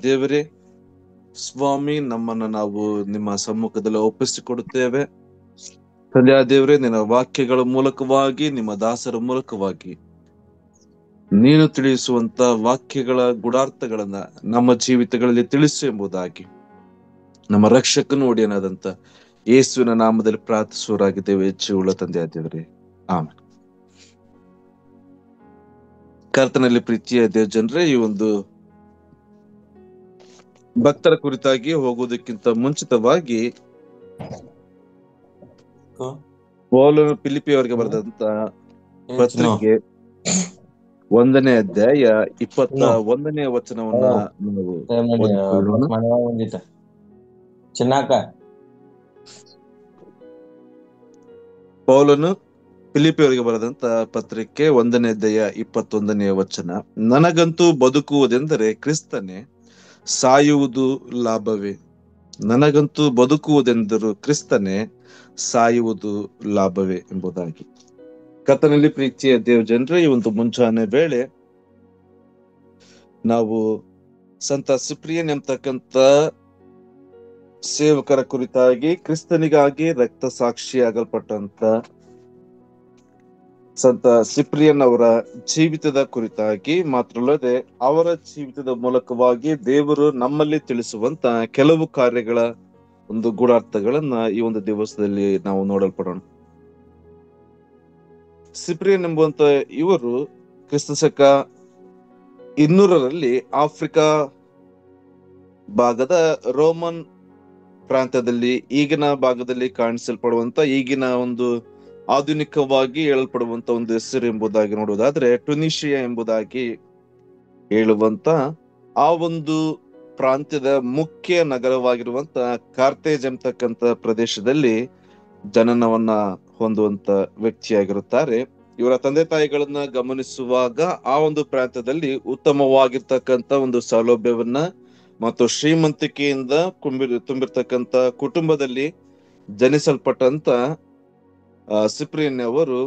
ದೇವರೇ, ಸ್ವಾಮಿ, ನಮ್ಮನ್ನ ನಾವು ನಿಮ್ಮ ಸಮ್ಮುಖದಲ್ಲಿ ಒಪ್ಪಿಸಿಕೊಡುತ್ತೇವೆ. ತಂದೆಯ ದೇವರೇ, ನಿನ್ನ ವಾಕ್ಯಗಳ ಮೂಲಕವಾಗಿ, ನಿಮ್ಮ ದಾಸರ ಮೂಲಕವಾಗಿ ನೀನು ತಿಳಿಸುವಂತ ವಾಕ್ಯಗಳ ಗುಡಾರ್ಥಗಳನ್ನ ನಮ್ಮ ಜೀವಿತಗಳಲ್ಲಿ ತಿಳಿಸು ಎಂಬುದಾಗಿ ನಮ್ಮ ರಕ್ಷಕನು ಒಡೆಯನಾದಂತ ಯೇಸುವಿನ ನಾಮದಲ್ಲಿ ಪ್ರಾರ್ಥಿಸುವರಾಗಿದ್ದೇವೆ. ಜೀವಳ ತಂದೆಯ ದೇವರೇ, ಆಮೆನ್. ಕರ್ತನಲ್ಲಿ ಪ್ರೀತಿಯ ದೇವ ಜನರೇ, ಈ ಒಂದು ಭಕ್ತರ ಕುರಿತಾಗಿ ಹೋಗುವುದಕ್ಕಿಂತ ಮುಂಚಿತವಾಗಿ ಪೌಲನು ಫಿಲಿಪ್ಪಿಯವರಿಗೆ ಬರೆದಂತ ಪತ್ರಿಕೆ 1ನೇ ಅಧ್ಯಾಯ 21ನೇ ವಚನವನ್ನ ನಾವು ಓದಿಕೊಳ್ಳೋಣ. ಪೌಲನು ಫಿಲಿಪ್ಪಿಯವರಿಗೆ ಬರೆದಂತ ಪತ್ರಿಕೆ 1ನೇ ಅಧ್ಯಾಯ 21ನೇ ವಚನ. ನನಗಂತೂ ಬದುಕುವುದೆಂದರೆ ಕ್ರಿಸ್ತನೇ, ಸಾಯುವುದು ಲಾಭವೇ. ನನಗಂತೂ ಬದುಕುವುದೆಂದರೂ ಕ್ರಿಸ್ತನೇ, ಸಾಯುವುದು ಲಾಭವೇ ಎಂಬುದಾಗಿ. ಕರ್ತನಲ್ಲಿ ಪ್ರೀತಿಯ ದೇವ ಜನರೇ, ಈ ಒಂದು ಮುಂಜಾನೆ ವೇಳೆ ನಾವು ಸಂತ ಸಿಪ್ರಿಯನ್ ಎಂಬತಕ್ಕಂತ ಸೇವಕರ ಕುರಿತಾಗಿ, ಕ್ರಿಸ್ತನಿಗಾಗಿ ರಕ್ತ ಸಾಕ್ಷಿಯಾಗಲ್ಪಟ್ಟಂತ ಸಂತ ಸಿಪ್ರಿಯನ್ ಅವರ ಜೀವಿತದ ಕುರಿತಾಗಿ ಮಾತ್ರಲ್ಲದೆ ಅವರ ಜೀವಿತದ ಮೂಲಕವಾಗಿ ದೇವರು ನಮ್ಮಲ್ಲಿ ತಿಳಿಸುವಂತ ಕೆಲವು ಕಾರ್ಯಗಳ ಒಂದು ಗೂಢಾರ್ಥಗಳನ್ನ ಈ ಒಂದು ದಿವಸದಲ್ಲಿ ನಾವು ನೋಡಲ್ಪಡೋಣ. ಸಿಪ್ರಿಯನ್ ಎಂಬುವಂತ ಇವರು ಕ್ರಿಸ್ತಶಕ 200ರಲ್ಲಿ ಆಫ್ರಿಕಾ ಭಾಗದ ರೋಮನ್ ಪ್ರಾಂತ್ಯದಲ್ಲಿ, ಈಗಿನ ಭಾಗದಲ್ಲಿ ಕಾಣಿಸಲ್ಪಡುವಂತ, ಈಗಿನ ಒಂದು ಆಧುನಿಕವಾಗಿ ಹೇಳಲ್ಪಡುವಂತ ಒಂದು ಹೆಸರು ಎಂಬುದಾಗಿ ನೋಡುವುದಾದ್ರೆ ಟ್ಯುನೀಷಿಯಾ ಎಂಬುದಾಗಿ ಹೇಳುವಂತ ಆ ಒಂದು ಪ್ರಾಂತ್ಯದ ಮುಖ್ಯ ನಗರವಾಗಿರುವಂತ ಕಾರ್ತೇಜ್ ಎಂಬತಕ್ಕಂತ ಪ್ರದೇಶದಲ್ಲಿ ಜನನವನ್ನ ಹೊಂದುವಂತ ವ್ಯಕ್ತಿಯಾಗಿರುತ್ತಾರೆ. ಇವರ ತಂದೆ ತಾಯಿಗಳನ್ನ ಗಮನಿಸುವಾಗ ಆ ಒಂದು ಪ್ರಾಂತ್ಯದಲ್ಲಿ ಉತ್ತಮವಾಗಿರ್ತಕ್ಕಂತ ಒಂದು ಸೌಲಭ್ಯವನ್ನ ಮತ್ತು ಶ್ರೀಮಂತಿಕೆಯಿಂದ ತುಂಬಿರ್ತಕ್ಕಂತ ಕುಟುಂಬದಲ್ಲಿ ಜನಿಸಲ್ಪಟ್ಟಂತ ಸಿಪ್ರಿಯನ್ ಅವರು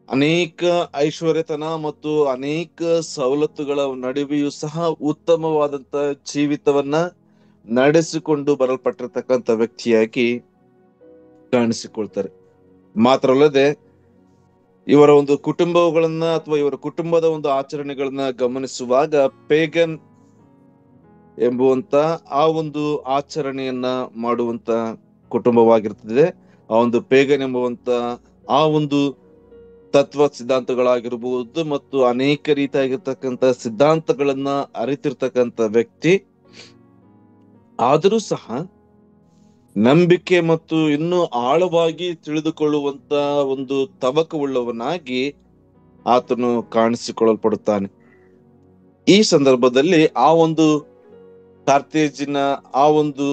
ಅನೇಕ ಐಶ್ವರ್ಯತನ ಮತ್ತು ಅನೇಕ ಸವಲತ್ತುಗಳ ನಡುವೆಯೂ ಸಹ ಉತ್ತಮವಾದಂತ ಜೀವಿತವನ್ನ ನಡೆಸಿಕೊಂಡು ಬರಲ್ಪಟ್ಟಿರ್ತಕ್ಕಂಥ ವ್ಯಕ್ತಿಯಾಗಿ ಕಾಣಿಸಿಕೊಳ್ತಾರೆ. ಮಾತ್ರ ಅಲ್ಲದೆ ಇವರ ಒಂದು ಕುಟುಂಬಗಳನ್ನ ಅಥವಾ ಇವರ ಕುಟುಂಬದ ಒಂದು ಆಚರಣೆಗಳನ್ನ ಗಮನಿಸುವಾಗ ಪೇಗನ್ ಎಂಬುವಂತ ಆ ಒಂದು ಆಚರಣೆಯನ್ನ ಮಾಡುವಂತ ಕುಟುಂಬವಾಗಿರ್ತದೆ. ಆ ಒಂದು ಪೇಗನ್ ಎಂಬುವಂತ ಆ ಒಂದು ತತ್ವ ಸಿದ್ಧಾಂತಗಳಾಗಿರ್ಬಹುದು ಮತ್ತು ಅನೇಕ ರೀತಿಯಾಗಿರ್ತಕ್ಕಂಥ ಸಿದ್ಧಾಂತಗಳನ್ನ ಅರಿತಿರ್ತಕ್ಕಂಥ ವ್ಯಕ್ತಿ. ಆದರೂ ಸಹ ನಂಬಿಕೆ ಮತ್ತು ಇನ್ನೂ ಆಳವಾಗಿ ತಿಳಿದುಕೊಳ್ಳುವಂತ ಒಂದು ತವಕವುಳ್ಳವನಾಗಿ ಆತನು ಕಾಣಿಸಿಕೊಳ್ಳಲ್ಪಡುತ್ತಾನೆ. ಈ ಸಂದರ್ಭದಲ್ಲಿ ಆ ಒಂದು ಕಾರ್ತೇಜಿನ ಆ ಒಂದು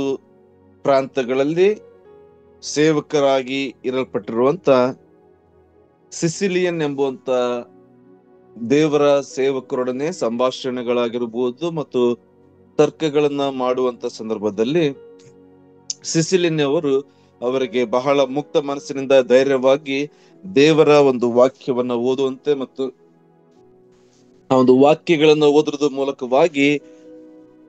ಪ್ರಾಂತಗಳಲ್ಲಿ ಸೇವಕರಾಗಿ ಇರಲ್ಪಟ್ಟಿರುವಂತ ಸಿಸಿಲಿಯನ್ ಎಂಬುವಂತ ದೇವರ ಸೇವಕರೊಡನೆ ಸಂಭಾಷಣೆಗಳಾಗಿರ್ಬೋದು ಮತ್ತು ತರ್ಕಗಳನ್ನ ಮಾಡುವಂತ ಸಂದರ್ಭದಲ್ಲಿ ಸಿಸಿಲಿಯನ್ ಅವರು ಅವರಿಗೆ ಬಹಳ ಮುಕ್ತ ಮನಸ್ಸಿನಿಂದ ಧೈರ್ಯವಾಗಿ ದೇವರ ಒಂದು ವಾಕ್ಯವನ್ನ ಓದುವಂತೆ ಮತ್ತು ಆ ಒಂದು ವಾಕ್ಯಗಳನ್ನ ಓದುವುದರ ಮೂಲಕವಾಗಿ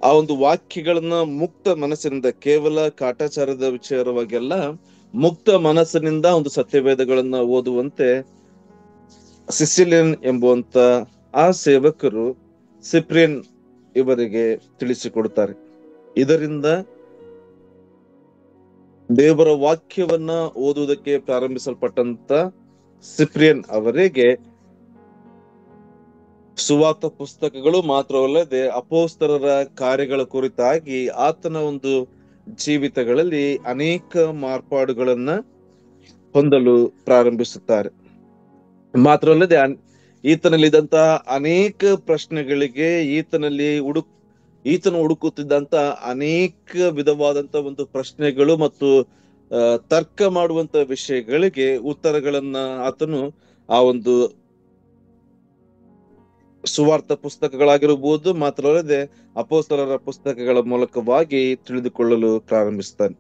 ಆ ಒಂದು ವಾಕ್ಯಗಳನ್ನ ಮುಕ್ತ ಮನಸ್ಸಿನಿಂದ, ಕೇವಲ ಕಾಟಾಚಾರದ ವಿಚಾರವಾಗೆಲ್ಲ ಮುಕ್ತ ಮನಸ್ಸಿನಿಂದ ಒಂದು ಸತ್ಯವೇದಗಳನ್ನ ಓದುವಂತೆ ಸಿಸಿಲಿಯನ್ ಎಂಬುವಂತ ಆ ಸೇವಕರು ಸಿಪ್ರಿಯನ್ ಇವರಿಗೆ ತಿಳಿಸಿಕೊಡುತ್ತಾರೆ. ಇದರಿಂದ ದೇವರ ವಾಕ್ಯವನ್ನ ಓದುವುದಕ್ಕೆ ಪ್ರಾರಂಭಿಸಲ್ಪಟ್ಟಂತ ಸಿಪ್ರಿಯನ್ ಅವರಿಗೆ ಸುವಾರ್ತ ಪುಸ್ತಕಗಳು ಮಾತ್ರವಲ್ಲದೆ ಅಪೊಸ್ತಲರ ಕಾರ್ಯಗಳ ಕುರಿತಾಗಿ ಆತನ ಒಂದು ಜೀವಿತಗಳಲ್ಲಿ ಅನೇಕ ಮಾರ್ಪಾಡುಗಳನ್ನ ಹೊಂದಲು ಪ್ರಾರಂಭಿಸುತ್ತಾರೆ. ಮಾತ್ರವಲ್ಲದೆ ಈತನಲ್ಲಿದ್ದಂತಹ ಅನೇಕ ಪ್ರಶ್ನೆಗಳಿಗೆ ಈತನು ಹುಡುಕುತ್ತಿದ್ದಂತ ಅನೇಕ ವಿಧವಾದಂತ ಒಂದು ಪ್ರಶ್ನೆಗಳು ಮತ್ತು ತರ್ಕ ಮಾಡುವಂತ ವಿಷಯಗಳಿಗೆ ಉತ್ತರಗಳನ್ನ ಆತನು ಆ ಒಂದು ಸುವಾರ್ಥ ಪುಸ್ತಕಗಳಾಗಿರಬಹುದು ಮಾತ್ರವಲ್ಲದೆ ಅಪೊಸ್ತಲರ ಪುಸ್ತಕಗಳ ಮೂಲಕವಾಗಿ ತಿಳಿದುಕೊಳ್ಳಲು ಪ್ರಾರಂಭಿಸ್ತಾನೆ.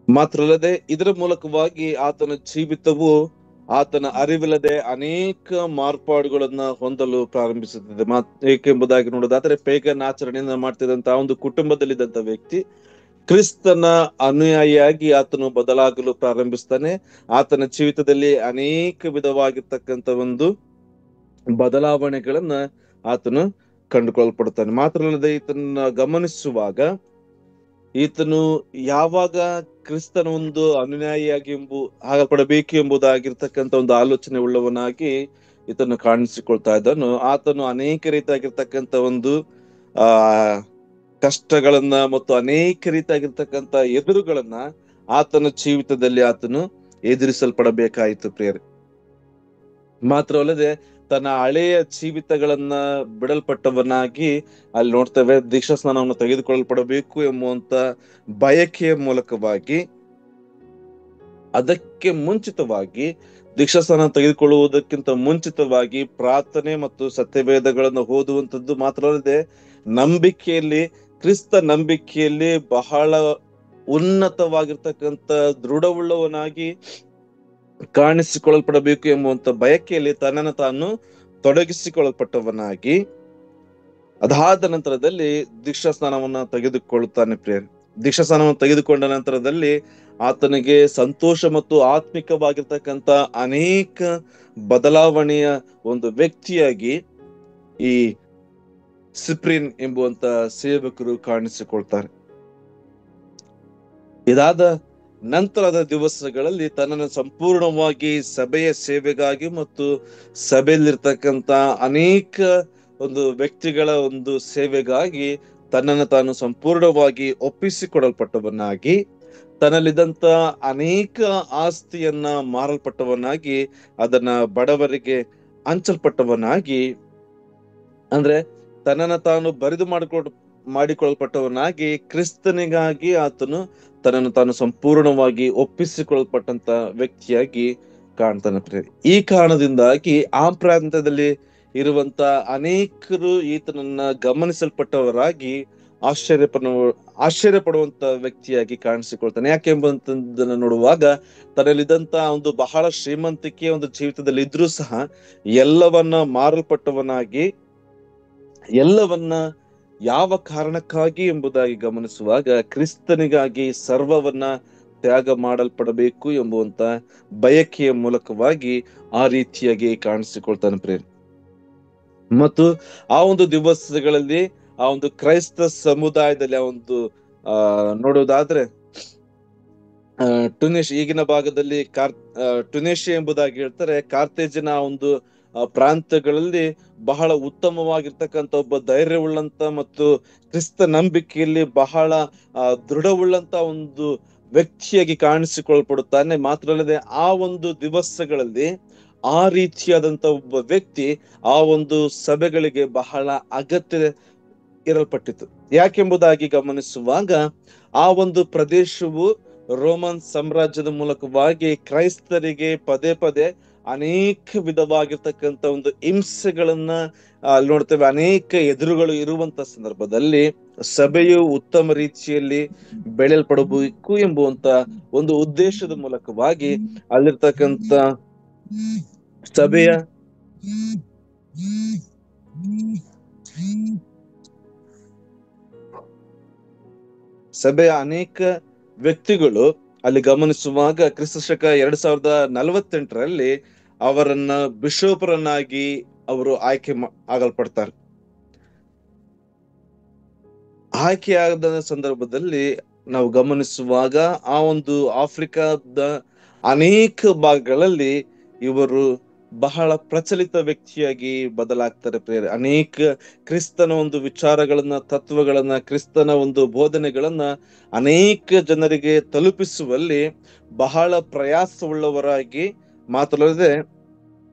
ಮಾತ್ರವಲ್ಲದೆ ಇದರ ಮೂಲಕವಾಗಿ ಆತನ ಜೀವಿತವು ಆತನ ಅರಿವಿಲ್ಲದೆ ಅನೇಕ ಮಾರ್ಪಾಡುಗಳನ್ನ ಹೊಂದಲು ಪ್ರಾರಂಭಿಸುತ್ತದೆ. ಏಕೆಂಬುದಾಗಿ ನೋಡೋದಾದ್ರೆ ಪೇಗನ್ ಆಚರಣೆಯನ್ನ ಮಾಡ್ತಿದ್ದಂತ ಒಂದು ಕುಟುಂಬದಲ್ಲಿದ್ದಂತ ವ್ಯಕ್ತಿ ಕ್ರಿಸ್ತನ ಅನುಯಾಯಿಯಾಗಿ ಆತನು ಬದಲಾಗಲು ಪ್ರಾರಂಭಿಸ್ತಾನೆ. ಆತನ ಜೀವಿತದಲ್ಲಿ ಅನೇಕ ವಿಧವಾಗಿರ್ತಕ್ಕಂಥ ಒಂದು ಬದಲಾವಣೆಗಳನ್ನ ಆತನು ಕಂಡುಕೊಳ್ಪಡ್ತಾನೆ. ಮಾತ್ರ ಅಲ್ಲದೆ ಈತನ ಗಮನಿಸುವಾಗ ಈತನು ಯಾವಾಗ ಕ್ರಿಸ್ತನ ಒಂದು ಅನುಯಾಯಿಯಾಗಿ ಆಗಲ್ಪಡಬೇಕು ಎಂಬುದಾಗಿರ್ತಕ್ಕಂಥ ಒಂದು ಆಲೋಚನೆ ಉಳ್ಳವನಾಗಿ ಈತನು ಕಾಣಿಸಿಕೊಳ್ತಾ ಇದ್ದನು. ಆತನು ಅನೇಕ ರೀತಿಯಾಗಿರ್ತಕ್ಕಂಥ ಒಂದು ಆ ಕಷ್ಟಗಳನ್ನ ಮತ್ತು ಅನೇಕ ರೀತಿಯಾಗಿರ್ತಕ್ಕಂಥ ಎದುರುಗಳನ್ನ ಆತನ ಜೀವಿತದಲ್ಲಿ ಆತನು ಎದುರಿಸಲ್ಪಡಬೇಕಾಯಿತು ಪ್ರಿಯರೇ. ಮಾತ್ರವಲ್ಲದೆ ತನ್ನ ಹಳೆಯ ಜೀವಿತಗಳನ್ನ ಬಿಡಲ್ಪಟ್ಟವನಾಗಿ ಅಲ್ಲಿ ನೋಡ್ತೇವೆ, ದೀಕ್ಷಾ ಸ್ನಾನವನ್ನು ತೆಗೆದುಕೊಳ್ಳಲ್ಪಡಬೇಕು ಎಂಬುವಂತ ಬಯಕೆಯ ಮೂಲಕವಾಗಿ, ಅದಕ್ಕೆ ಮುಂಚಿತವಾಗಿ ದೀಕ್ಷಾ ಸ್ನಾನ ತೆಗೆದುಕೊಳ್ಳುವುದಕ್ಕಿಂತ ಮುಂಚಿತವಾಗಿ ಪ್ರಾರ್ಥನೆ ಮತ್ತು ಸತ್ಯವೇದಗಳನ್ನು ಓದುವಂಥದ್ದು ಮಾತ್ರ ಅಲ್ಲದೆ ನಂಬಿಕೆಯಲ್ಲಿ, ಕ್ರಿಸ್ತ ನಂಬಿಕೆಯಲ್ಲಿ ಬಹಳ ಉನ್ನತವಾಗಿರ್ತಕ್ಕಂಥ ದೃಢವುಳ್ಳವನಾಗಿ ಕಾಣಿಸಿಕೊಳ್ಳಲ್ಪಡಬೇಕು ಎಂಬುವಂತ ಬಯಕೆಯಲ್ಲಿ ತನ್ನನ್ನು ತಾನು ತೊಡಗಿಸಿಕೊಳ್ಳಲ್ಪಟ್ಟವನಾಗಿ ಅದಾದ ನಂತರದಲ್ಲಿ ದೀಕ್ಷಾ ಸ್ನಾನವನ್ನ ತೆಗೆದುಕೊಳ್ಳುತ್ತಾನೆ ಪ್ರಿಯರೇ. ದೀಕ್ಷಾ ಸ್ನಾನವನ್ನು ತೆಗೆದುಕೊಂಡ ನಂತರದಲ್ಲಿ ಆತನಿಗೆ ಸಂತೋಷ ಮತ್ತು ಆತ್ಮಿಕವಾಗಿರ್ತಕ್ಕಂಥ ಅನೇಕ ಬದಲಾವಣೆಯ ಒಂದು ವ್ಯಕ್ತಿಯಾಗಿ ಈ ಸಿಪ್ರಿನ್ ಎಂಬುವಂತ ಸೇವಕರು ಕಾಣಿಸಿಕೊಳ್ತಾರೆ. ಇದಾದ ನಂತರದ ದಿವಸಗಳಲ್ಲಿ ತನ್ನನ್ನು ಸಂಪೂರ್ಣವಾಗಿ ಸಭೆಯ ಸೇವೆಗಾಗಿ ಮತ್ತು ಸಭೆಯಲ್ಲಿರ್ತಕ್ಕಂಥ ಅನೇಕ ಒಂದು ವ್ಯಕ್ತಿಗಳ ಒಂದು ಸೇವೆಗಾಗಿ ತನ್ನನ್ನು ತಾನು ಸಂಪೂರ್ಣವಾಗಿ ಒಪ್ಪಿಸಿಕೊಡಲ್ಪಟ್ಟವನಾಗಿ, ತನ್ನಲ್ಲಿದ್ದಂತ ಅನೇಕ ಆಸ್ತಿಯನ್ನ ಮಾರಲ್ಪಟ್ಟವನಾಗಿ, ಅದನ್ನ ಬಡವರಿಗೆ ಹಂಚಲ್ಪಟ್ಟವನಾಗಿ, ಅಂದ್ರೆ ತನ್ನನ್ನು ತಾನು ಬರಿದು ಮಾಡಿಕೊಳ್ಳಲ್ಪಟ್ಟವನಾಗಿ ಕ್ರಿಸ್ತನಿಗಾಗಿ ಆತನು ತನ್ನನ್ನು ತಾನು ಸಂಪೂರ್ಣವಾಗಿ ಒಪ್ಪಿಸಿಕೊಳ್ಳಲ್ಪಟ್ಟಂತ ವ್ಯಕ್ತಿಯಾಗಿ ಕಾಣ್ತಾನೆ ಪ್ರಿಯರೇ. ಈ ಕಾರಣದಿಂದಾಗಿ ಆ ಪ್ರಾಂತ್ಯದಲ್ಲಿ ಇರುವಂತ ಅನೇಕರು ಈತನನ್ನ ಗಮನಿಸಲ್ಪಟ್ಟವರಾಗಿ ಆಶ್ಚರ್ಯಪಡುವಂತ ವ್ಯಕ್ತಿಯಾಗಿ ಕಾಣಿಸಿಕೊಳ್ತಾನೆ. ಯಾಕೆಂಬಂತದನ್ನ ನೋಡುವಾಗ ತನ್ನಲ್ಲಿದ್ದಂತ ಒಂದು ಬಹಳ ಶ್ರೀಮಂತಿಕೆಯ ಒಂದು ಜೀವಿತದಲ್ಲಿ ಇದ್ರೂ ಸಹ ಎಲ್ಲವನ್ನ ಮಾರಲ್ಪಟ್ಟವನಾಗಿ, ಎಲ್ಲವನ್ನ ಯಾವ ಕಾರಣಕ್ಕಾಗಿ ಎಂಬುದಾಗಿ ಗಮನಿಸುವಾಗ ಕ್ರಿಸ್ತನಿಗಾಗಿ ಸರ್ವವನ್ನ ತ್ಯಾಗ ಮಾಡಲ್ಪಡಬೇಕು ಎಂಬುವಂತ ಬಯಕೆಯ ಮೂಲಕವಾಗಿ ಆ ರೀತಿಯಾಗಿ ಕಾಣಿಸಿಕೊಳ್ತಾನೆ ಪ್ರೇಮ. ಮತ್ತು ಆ ಒಂದು ದಿವಸಗಳಲ್ಲಿ ಆ ಒಂದು ಕ್ರೈಸ್ತ ಸಮುದಾಯದಲ್ಲಿ ಆ ಒಂದು ನೋಡುವುದಾದ್ರೆ ಈಗಿನ ಭಾಗದಲ್ಲಿ ಟುನೇಷಿಯಾ ಎಂಬುದಾಗಿ ಹೇಳ್ತಾರೆ. ಕಾರ್ತೇಜಿನ ಒಂದು ಪ್ರಾಂತ್ಯಗಳಲ್ಲಿ ಬಹಳ ಉತ್ತಮವಾಗಿರ್ತಕ್ಕಂಥ ಒಬ್ಬ ಧೈರ್ಯವುಳ್ಳಂತ ಮತ್ತು ಕ್ರಿಸ್ತ ನಂಬಿಕೆಯಲ್ಲಿ ಬಹಳ ದೃಢವುಳ್ಳಂತ ಒಂದು ವ್ಯಕ್ತಿಯಾಗಿ ಕಾಣಿಸಿಕೊಳ್ಪಡುತ್ತಾನೆ. ಮಾತ್ರ ಅಲ್ಲದೆ ಆ ಒಂದು ದಿವಸಗಳಲ್ಲಿ ಆ ರೀತಿಯಾದಂತ ಒಬ್ಬ ವ್ಯಕ್ತಿ ಆ ಒಂದು ಸಭೆಗಳಿಗೆ ಬಹಳ ಅಗತ್ಯ ಇರಲ್ಪಟ್ಟಿತು. ಯಾಕೆಂಬುದಾಗಿ ಗಮನಿಸುವಾಗ ಆ ಒಂದು ಪ್ರದೇಶವು ರೋಮನ್ ಸಾಮ್ರಾಜ್ಯದ ಮೂಲಕವಾಗಿ ಕ್ರೈಸ್ತರಿಗೆ ಪದೇ ಪದೇ ಅನೇಕ ವಿಧವಾಗಿರ್ತಕ್ಕಂಥ ಒಂದು ಹಿಂಸೆಗಳನ್ನ ನೋಡ್ತೇವೆ. ಅನೇಕ ಎದುರುಗಳು ಇರುವಂತ ಸಂದರ್ಭದಲ್ಲಿ ಸಭೆಯು ಉತ್ತಮ ರೀತಿಯಲ್ಲಿ ಬೆಳೆಯಲ್ಪಡಬೇಕು ಎಂಬುವಂತ ಒಂದು ಉದ್ದೇಶದ ಮೂಲಕವಾಗಿ ಅಲ್ಲಿರ್ತಕ್ಕಂಥ ಸಭೆಯ ಅನೇಕ ವ್ಯಕ್ತಿಗಳು ಅಲ್ಲಿ ಗಮನಿಸುವಾಗ ಕ್ರಿಸ್ತಶಕ 2048ರಲ್ಲಿ ಅವರನ್ನ ಬಿಷೋಪರನ್ನಾಗಿ ಅವರು ಆಗಲ್ಪಡ್ತಾರೆ. ಆಯ್ಕೆಯಾದ ಸಂದರ್ಭದಲ್ಲಿ ನಾವು ಗಮನಿಸುವಾಗ ಆ ಒಂದು ಆಫ್ರಿಕಾದ ಅನೇಕ ಭಾಗಗಳಲ್ಲಿ ಇವರು ಬಹಳ ಪ್ರಚಲಿತ ವ್ಯಕ್ತಿಯಾಗಿ ಬದಲಾಗ್ತಾರೆ ಪ್ರಿಯರೇ. ಅನೇಕ ಕ್ರಿಸ್ತನ ಒಂದು ವಿಚಾರಗಳನ್ನ, ತತ್ವಗಳನ್ನ, ಕ್ರಿಸ್ತನ ಒಂದು ಬೋಧನೆಗಳನ್ನ ಅನೇಕ ಜನರಿಗೆ ತಲುಪಿಸುವಲ್ಲಿ ಬಹಳ ಪ್ರಯಾಸವುಳ್ಳವರಾಗಿ, ಮಾತ್ರಲ್ಲದೆ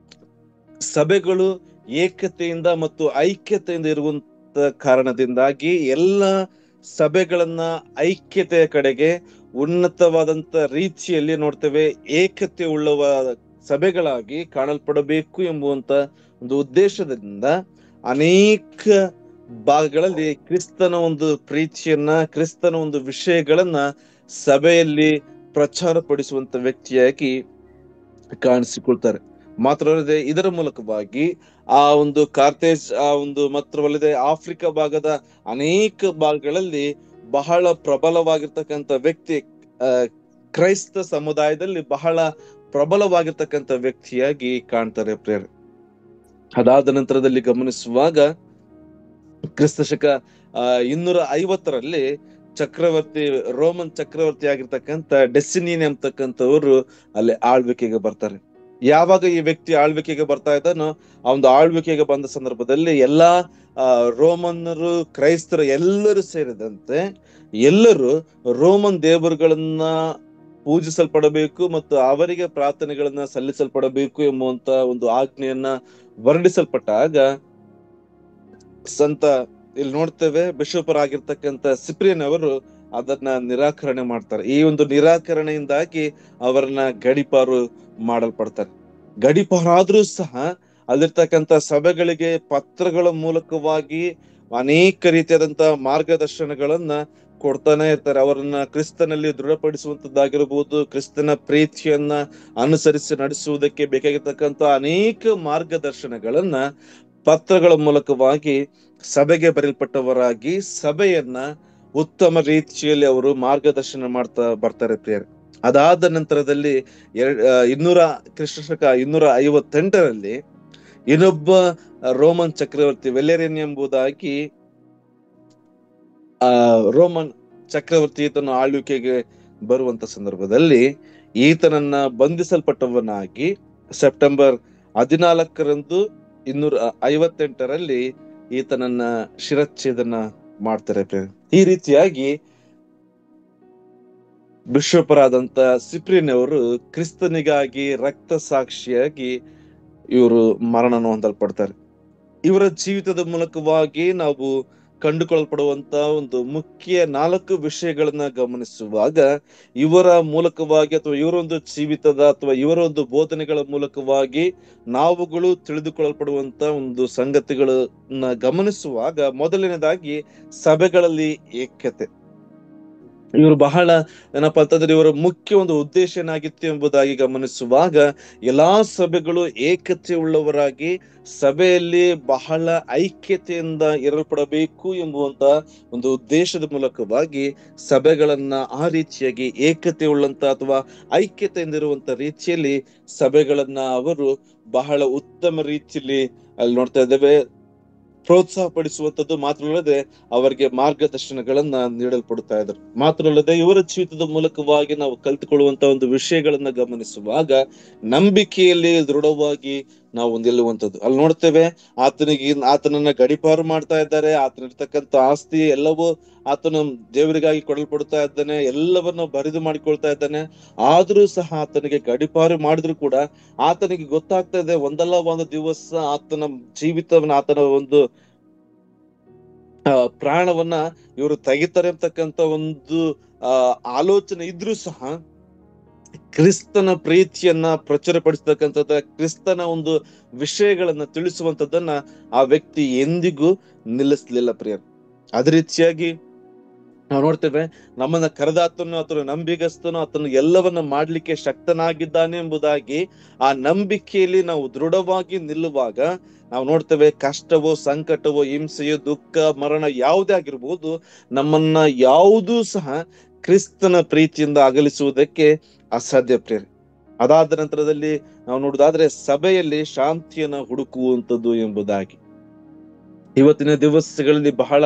ಸಭೆಗಳು ಏಕತೆಯಿಂದ ಮತ್ತು ಐಕ್ಯತೆಯಿಂದ ಇರುವಂತ ಕಾರಣದಿಂದಾಗಿ ಎಲ್ಲ ಸಭೆಗಳನ್ನ ಐಕ್ಯತೆಯ ಕಡೆಗೆ ಉನ್ನತವಾದಂತ ರೀತಿಯಲ್ಲಿ ನೋಡ್ತೇವೆ, ಏಕತೆ ಉಳ್ಳವ ಸಭೆಗಳಾಗಿ ಕಾಣಲ್ಪಡಬೇಕು ಎಂಬುವಂತ ಒಂದು ಉದ್ದೇಶದಿಂದ ಅನೇಕ ಭಾಗಗಳಲ್ಲಿ ಕ್ರಿಸ್ತನ ಒಂದು ಪ್ರೀತಿಯನ್ನ, ಕ್ರಿಸ್ತನ ಒಂದು ವಿಷಯಗಳನ್ನ ಸಭೆಯಲ್ಲಿ ಪ್ರಚಾರ ಪಡಿಸುವಂತ ವ್ಯಕ್ತಿಯಾಗಿ ಕಾಣಿಸಿಕೊಳ್ತಾರೆ. ಮಾತ್ರವಲ್ಲದೆ ಇದರ ಮೂಲಕವಾಗಿ ಆ ಒಂದು ಕಾರ್ತೇಜ್ ಆ ಒಂದು ಮಾತ್ರವಲ್ಲದೆ ಆಫ್ರಿಕಾ ಭಾಗದ ಅನೇಕ ಭಾಗಗಳಲ್ಲಿ ಬಹಳ ಪ್ರಬಲವಾಗಿರ್ತಕ್ಕಂಥ ವ್ಯಕ್ತಿ, ಆ ಕ್ರೈಸ್ತ ಸಮುದಾಯದಲ್ಲಿ ಬಹಳ ಪ್ರಬಲವಾಗಿರ್ತಕ್ಕಂಥ ವ್ಯಕ್ತಿಯಾಗಿ ಕಾಣ್ತಾರೆ ಪ್ರೇರೆ. ಅದಾದ ನಂತರದಲ್ಲಿ ಗಮನಿಸುವಾಗ ಕ್ರಿಸ್ತ ಶಕ 250ರಲ್ಲಿ ಚಕ್ರವರ್ತಿ, ರೋಮನ್ ಚಕ್ರವರ್ತಿ ಆಗಿರ್ತಕ್ಕಂಥ ಡೆಸಿನಿಯನ್ ಎಂಬತಕ್ಕಂಥವ್ರು ಅಲ್ಲಿ ಆಳ್ವಿಕೆಗೆ ಬರ್ತಾರೆ. ಯಾವಾಗ ಈ ವ್ಯಕ್ತಿ ಆಳ್ವಿಕೆಗೆ ಬರ್ತಾ ಇದ್ದಾನೋ, ಆ ಒಂದು ಆಳ್ವಿಕೆಗೆ ಬಂದ ಸಂದರ್ಭದಲ್ಲಿ ಎಲ್ಲಾ ರೋಮನ್ನರು, ಕ್ರೈಸ್ತರು ಎಲ್ಲರೂ ಸೇರಿದಂತೆ ಎಲ್ಲರೂ ರೋಮನ್ ದೇವರುಗಳನ್ನ ಪೂಜಿಸಲ್ಪಡಬೇಕು ಮತ್ತು ಅವರಿಗೆ ಪ್ರಾರ್ಥನೆಗಳನ್ನ ಸಲ್ಲಿಸಲ್ಪಡಬೇಕು ಎಂಬುವಂತ ಒಂದು ಆಜ್ಞೆಯನ್ನ ಹೊರಡಿಸಲ್ಪಟ್ಟಾಗ ಸಂತ ಇಲ್ಲಿ ನೋಡ್ತೇವೆ ಬಿಷಪರಾಗಿರ್ತಕ್ಕಂಥ ಸಿಪ್ರಿಯನ್ ಅವರು ಅದನ್ನ ನಿರಾಕರಣೆ ಮಾಡ್ತಾರೆ. ಈ ಒಂದು ನಿರಾಕರಣೆಯಿಂದಾಗಿ ಅವರನ್ನ ಗಡೀಪಾರು ಮಾಡಲ್ಪಡ್ತಾರೆ. ಗಡೀಪಾರಾದ್ರೂ ಸಹ ಅಲ್ಲಿರ್ತಕ್ಕಂಥ ಸಭೆಗಳಿಗೆ ಪತ್ರಗಳ ಮೂಲಕವಾಗಿ ಅನೇಕ ರೀತಿಯಾದಂತ ಮಾರ್ಗದರ್ಶನಗಳನ್ನ ಕೊಡ್ತಾನೆ ಇರ್ತಾರೆ. ಅವರನ್ನ ಕ್ರಿಸ್ತನಲ್ಲಿ ದೃಢಪಡಿಸುವಂತದ್ದಾಗಿರ್ಬೋದು, ಕ್ರಿಸ್ತನ ಪ್ರೀತಿಯನ್ನ ಅನುಸರಿಸಿ ನಡೆಸುವುದಕ್ಕೆ ಬೇಕಾಗಿರ್ತಕ್ಕಂಥ ಅನೇಕ ಮಾರ್ಗದರ್ಶನಗಳನ್ನ ಪತ್ರಗಳ ಮೂಲಕವಾಗಿ ಸಭೆಗೆ ಬರೆಯಲ್ಪಟ್ಟವರಾಗಿ ಸಭೆಯನ್ನ ಉತ್ತಮ ರೀತಿಯಲ್ಲಿ ಅವರು ಮಾರ್ಗದರ್ಶನ ಮಾಡ್ತಾ ಬರ್ತಾರೆ ಪ್ರಿಯರೇ. ಅದಾದ ನಂತರದಲ್ಲಿ ಕ್ರಿಸ್ತ ಶಕ 258ರಲ್ಲಿ ಇನ್ನೊಬ್ಬ ರೋಮನ್ ಚಕ್ರವರ್ತಿ ವೆಲೆರಿಯನ್ ಎಂಬುದಾಗಿ ರೋಮನ್ ಚಕ್ರವರ್ತಿ ಈತನ ಆಳ್ವಿಕೆಗೆ ಬರುವಂತ ಸಂದರ್ಭದಲ್ಲಿ ಈತನನ್ನ ಬಂಧಿಸಲ್ಪಟ್ಟವನಾಗಿ ಸೆಪ್ಟೆಂಬರ್ 14ರಂದು 258ರಲ್ಲಿ ಈತನನ್ನ ಶಿರಚ್ಛೇದನ ಮಾಡ್ತಾರೆ. ಈ ರೀತಿಯಾಗಿ ಬಿಷಪರಾದಂತ ಸಿಪ್ರಿಯನ್ ಅವರು ಕ್ರಿಸ್ತನಿಗಾಗಿ ರಕ್ತ ಸಾಕ್ಷಿಯಾಗಿ ಇವರು ಮರಣವನ್ನು ಹೊಂದಲ್ಪಡ್ತಾರೆ. ಇವರ ಜೀವಿತದ ಮೂಲಕವಾಗಿ ನಾವು ಕಂಡುಕೊಳ್ಳಲ್ಪಡುವಂತ ಒಂದು ಮುಖ್ಯ 4 ವಿಷಯಗಳನ್ನ ಗಮನಿಸುವಾಗ, ಇವರ ಮೂಲಕವಾಗಿ ಅಥವಾ ಇವರೊಂದು ಜೀವಿತದ ಅಥವಾ ಇವರ ಒಂದು ಬೋಧನೆಗಳ ಮೂಲಕವಾಗಿ ನಾವುಗಳು ತಿಳಿದುಕೊಳ್ಳಲ್ಪಡುವಂತ ಒಂದು ಸಂಗತಿಗಳನ್ನ ಗಮನಿಸುವಾಗ, ಮೊದಲನೇದಾಗಿ ಸಭೆಗಳಲ್ಲಿ ಏಕ್ಯತೆ. ಇವರು ಬಹಳ ಏನಪ್ಪಾ ಅಂತಂದ್ರೆ ಇವರ ಮುಖ್ಯ ಒಂದು ಉದ್ದೇಶ ಏನಾಗಿತ್ತು ಎಂಬುದಾಗಿ ಗಮನಿಸುವಾಗ, ಎಲ್ಲಾ ಸಭೆಗಳು ಏಕತೆ ಉಳ್ಳವರಾಗಿ ಸಭೆಯಲ್ಲಿ ಬಹಳ ಐಕ್ಯತೆಯಿಂದ ಇರಲ್ಪಡಬೇಕು ಎಂಬುವಂತ ಒಂದು ಉದ್ದೇಶದ ಮೂಲಕವಾಗಿ ಸಭೆಗಳನ್ನ ಆ ರೀತಿಯಾಗಿ ಏಕತೆ ಉಳ್ಳಂತ ಅಥವಾ ಐಕ್ಯತೆಯಿಂದ ಇರುವಂತ ರೀತಿಯಲ್ಲಿ ಸಭೆಗಳನ್ನ ಅವರು ಬಹಳ ಉತ್ತಮ ರೀತಿಯಲ್ಲಿ ಅಲ್ಲಿ ನೋಡ್ತಾ ಇದ್ದೇವೆ ಪ್ರೋತ್ಸಾಹ ಪಡಿಸುವಂತದ್ದು. ಮಾತ್ರವಲ್ಲದೆ ಅವರಿಗೆ ಮಾರ್ಗದರ್ಶನಗಳನ್ನ ನೀಡಲ್ಪಡುತ್ತಾ ಇದ್ರು. ಮಾತ್ರವಲ್ಲದೆ ಇವರ ಜೀವಿತದ ಮೂಲಕವಾಗಿ ನಾವು ಕಲ್ತುಕೊಳ್ಳುವಂತ ಒಂದು ವಿಷಯಗಳನ್ನ ಗಮನಿಸುವಾಗ, ನಂಬಿಕೆಯಲ್ಲಿ ದೃಢವಾಗಿ ನಾವು ನಿಲ್ಲುವಂಥದ್ದು. ಅಲ್ಲಿ ನೋಡ್ತೇವೆ ಆತನನ್ನ ಗಡೀಪಾರು ಮಾಡ್ತಾ ಇದ್ದಾರೆ. ಆತನಿರ್ತಕ್ಕಂಥ ಆಸ್ತಿ ಎಲ್ಲವೂ ಆತನು ದೇವರಿಗಾಗಿ ಕೊಡಲ್ಪಡ್ತಾ ಇದ್ದಾನೆ, ಎಲ್ಲವನ್ನ ಬರಿದು ಮಾಡಿಕೊಳ್ತಾ ಇದ್ದಾನೆ. ಆದ್ರೂ ಸಹ ಆತನಿಗೆ ಗಡೀಪಾರು ಮಾಡಿದ್ರು ಕೂಡ ಆತನಿಗೆ ಗೊತ್ತಾಗ್ತಾ ಇದೆ, ಒಂದಲ್ಲ ಒಂದು ದಿವಸ ಆತನ ಜೀವಿತವನ್ನ, ಆತನ ಒಂದು ಪ್ರಾಣವನ್ನ ಇವರು ತೆಗಿತಾರೆ ಅಂತಕ್ಕಂಥ ಒಂದು ಆಲೋಚನೆ ಇದ್ರೂ ಸಹ ಕ್ರಿಸ್ತನ ಪ್ರೀತಿಯನ್ನ ಪ್ರಚುರಪಡಿಸತಕ್ಕಂಥದ್ದ, ಕ್ರಿಸ್ತನ ಒಂದು ವಿಷಯಗಳನ್ನ ತಿಳಿಸುವಂತದ್ದನ್ನ ಆ ವ್ಯಕ್ತಿ ಎಂದಿಗೂ ನಿಲ್ಲಿಸ್ಲಿಲ್ಲ ಪ್ರಿಯರು. ಅದೇ ರೀತಿಯಾಗಿ ನಾವು ನೋಡ್ತೇವೆ, ನಮ್ಮನ್ನ ಕರೆದಾತನು ಆತನು ನಂಬಿಗಸ್ತನು, ಆತನು ಎಲ್ಲವನ್ನ ಮಾಡ್ಲಿಕ್ಕೆ ಶಕ್ತನಾಗಿದ್ದಾನೆ ಎಂಬುದಾಗಿ ಆ ನಂಬಿಕೆಯಲ್ಲಿ ನಾವು ದೃಢವಾಗಿ ನಿಲ್ಲುವಾಗ ನಾವು ನೋಡ್ತೇವೆ, ಕಷ್ಟವೋ ಸಂಕಟವೋ ಹಿಂಸೆಯೋ ದುಃಖ ಮರಣ ಯಾವುದೇ ಆಗಿರ್ಬೋದು, ನಮ್ಮನ್ನ ಯಾವುದೂ ಸಹ ಕ್ರಿಸ್ತನ ಪ್ರೀತಿಯಿಂದ ಅಗಲಿಸುವುದಕ್ಕೆ ಅಸಾಧ್ಯ ಪ್ರೇರೆ. ಅದಾದ ನಂತರದಲ್ಲಿ ನಾವು ನೋಡುವುದಾದ್ರೆ ಸಭೆಯಲ್ಲಿ ಶಾಂತಿಯನ್ನ ಹುಡುಕುವಂಥದ್ದು ಎಂಬುದಾಗಿ ಇವತ್ತಿನ ದಿವಸಗಳಲ್ಲಿ ಬಹಳ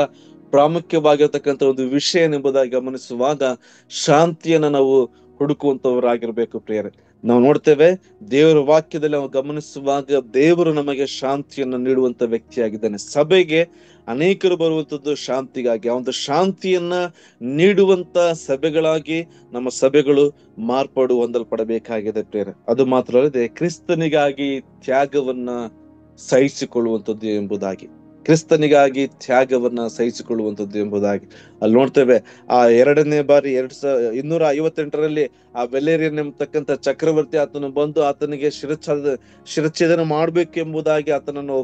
ಪ್ರಾಮುಖ್ಯವಾಗಿರ್ತಕ್ಕಂಥ ಒಂದು ವಿಷಯ ಎಂಬುದಾಗಿ ಗಮನಿಸುವಾಗ, ಶಾಂತಿಯನ್ನ ನಾವು ಹುಡುಕುವಂತವರಾಗಿರ್ಬೇಕು ಪ್ರಿಯರೇ. ನಾವು ನೋಡ್ತೇವೆ ದೇವರ ವಾಕ್ಯದಲ್ಲಿ ನಾವು ಗಮನಿಸುವಾಗ ದೇವರು ನಮಗೆ ಶಾಂತಿಯನ್ನು ನೀಡುವಂತ ವ್ಯಕ್ತಿಯಾಗಿದ್ದಾನೆ. ಸಭೆಗೆ ಅನೇಕರು ಬರುವಂತದ್ದು ಶಾಂತಿಗಾಗಿ. ಆ ಒಂದು ಶಾಂತಿಯನ್ನ ನೀಡುವಂತ ಸಭೆಗಳಾಗಿ ನಮ್ಮ ಸಭೆಗಳು ಮಾರ್ಪಾಡು ಹೊಂದಲ್ಪಡಬೇಕಾಗಿದೆ ಪ್ರಿಯರೇ. ಅದು ಮಾತ್ರ ಅಲ್ಲದೆ ಕ್ರಿಸ್ತನಿಗಾಗಿ ತ್ಯಾಗವನ್ನ ಸಹಿಸಿಕೊಳ್ಳುವಂಥದ್ದು ಎಂಬುದಾಗಿ, ಕ್ರಿಸ್ತನಿಗಾಗಿ ತ್ಯಾಗವನ್ನ ಸಹಿಸಿಕೊಳ್ಳುವಂಥದ್ದು ಎಂಬುದಾಗಿ ಅಲ್ಲಿ ನೋಡ್ತೇವೆ. ಆ 2ನೇ ಬಾರಿ 258ರಲ್ಲಿ ಆ ವೆಲೇರಿಯನ್ ಎಂಬತಕ್ಕಂಥ ಚಕ್ರವರ್ತಿ ಆತನು ಬಂದು ಆತನಿಗೆ ಶಿರಚ್ಛೇದನ ಮಾಡ್ಬೇಕೆಂಬುದಾಗಿ ಆತನನ್ನು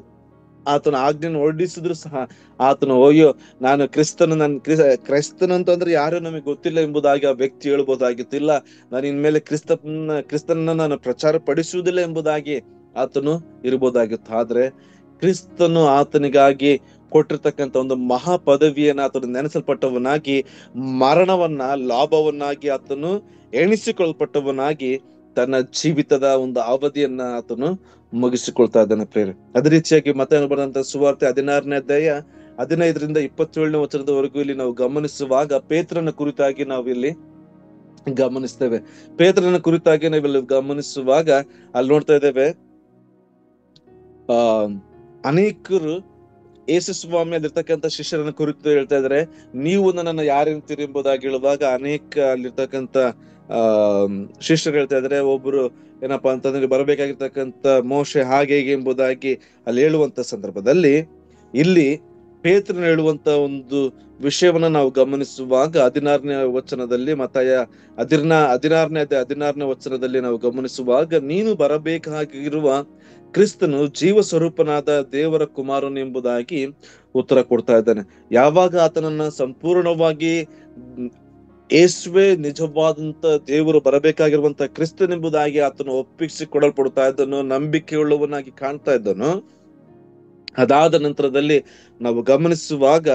ಆತನ ಆಜ್ಞೆಯನ್ನು ಹೊರಡಿಸಿದ್ರು ಸಹ ಆತನು ಅಯ್ಯೋ ನಾನು ಕ್ರೈಸ್ತನು ಅಂತಂದ್ರೆ ಯಾರು ನಮಗೆ ಗೊತ್ತಿಲ್ಲ ಎಂಬುದಾಗಿ ಆ ವ್ಯಕ್ತಿ ಹೇಳ್ಬೋದಾಗಿತ್ತು. ಇಲ್ಲ, ನಾನು ಇನ್ಮೇಲೆ ಕ್ರಿಸ್ತನನ್ನ ನಾನು ಪ್ರಚಾರ ಪಡಿಸುವುದಿಲ್ಲ ಎಂಬುದಾಗಿ ಆತನು ಇರ್ಬೋದಾಗಿತ್ತು. ಆದ್ರೆ ಕ್ರಿಸ್ತನು ಆತನಿಗಾಗಿ ಕೊಟ್ಟಿರ್ತಕ್ಕಂಥ ಒಂದು ಮಹಾ ಪದವಿಯನ್ನ ಆತನು ನೆನೆಸಲ್ಪಟ್ಟವನಾಗಿ, ಮರಣವನ್ನ ಲಾಭವನ್ನಾಗಿ ಆತನು ಎಣಿಸಿಕೊಳ್ಪಟ್ಟವನಾಗಿ ತನ್ನ ಜೀವಿತದ ಒಂದು ಅವಧಿಯನ್ನ ಆತನು ಮುಗಿಸಿಕೊಳ್ತಾ ಇದ್ದಾನೆ ಪ್ರೇರೆ. ಅದೇ ರೀತಿಯಾಗಿ ಮತ್ತೆ ಬರೆದಂತ ಸುವಾರ್ತೆ 16ನೇ ಅಧ್ಯಾಯ 15ರಿಂದ 27ನೇ ವಚನದವರೆಗೂ ಇಲ್ಲಿ ನಾವು ಗಮನಿಸುವಾಗ ಪೇತ್ರನ ಕುರಿತಾಗಿ ನಾವು ಇಲ್ಲಿ ಗಮನಿಸ್ತೇವೆ. ಪೇತ್ರನ ಕುರಿತಾಗಿ ನಾವಿಲ್ಲಿ ಗಮನಿಸುವಾಗ ಅಲ್ಲಿ ನೋಡ್ತಾ ಇದ್ದೇವೆ, ಅನೇಕರು ಯೇಸು ಸ್ವಾಮಿ ಅಲ್ಲಿರ್ತಕ್ಕಂಥ ಶಿಷ್ಯರನ್ನ ಕುರಿತು ಹೇಳ್ತಾ ಇದಾರೆ, ನೀವು ನನ್ನನ್ನು ಯಾರೆಂತೀರಿ ಎಂಬುದಾಗಿ ಹೇಳುವಾಗ ಅನೇಕ ಅಲ್ಲಿರ್ತಕ್ಕಂಥ ಶಿಷ್ಯರು ಹೇಳ್ತಾ ಇದಾರೆ, ಒಬ್ರು ಏನಪ್ಪಾ ಅಂತಂದ್ರೆ ಬರಬೇಕಾಗಿರ್ತಕ್ಕಂಥ ಮೋಶೆ ಹಾಗೆ ಹೀಗೆ ಎಂಬುದಾಗಿ ಅಲ್ಲಿ ಹೇಳುವಂತ ಸಂದರ್ಭದಲ್ಲಿ ಇಲ್ಲಿ ಪೇತ್ರನ ಹೇಳುವಂತ ಒಂದು ವಿಷಯವನ್ನ ನಾವು ಗಮನಿಸುವಾಗ 16ನೇ ವಚನದಲ್ಲಿ, ಮತ್ತಾಯ 16ನೇ ವಚನದಲ್ಲಿ ನಾವು ಗಮನಿಸುವಾಗ, ನೀನು ಬರಬೇಕಾಗಿರುವ ಕ್ರಿಸ್ತನು ಜೀವ ಸ್ವರೂಪನಾದ ದೇವರ ಕುಮಾರನು ಎಂಬುದಾಗಿ ಉತ್ತರ ಕೊಡ್ತಾ ಇದ್ದಾನೆ. ಯಾವಾಗ ಆತನನ್ನ ಸಂಪೂರ್ಣವಾಗಿ ಯೇಸುವೆ ನಿಜವಾದಂತ ದೇವರು ಬರಬೇಕಾಗಿರುವಂತ ಕ್ರಿಸ್ತನೆಂಬುದಾಗಿ ಆತನು ಒಪ್ಪಿಸಿ ಕೊಡಲ್ಪಡ್ತಾ ಇದ್ದನು, ನಂಬಿಕೆಯುಳ್ಳವನಾಗಿ ಕಾಣ್ತಾ ಇದ್ದನು. ಅದಾದ ನಂತರದಲ್ಲಿ ನಾವು ಗಮನಿಸುವಾಗ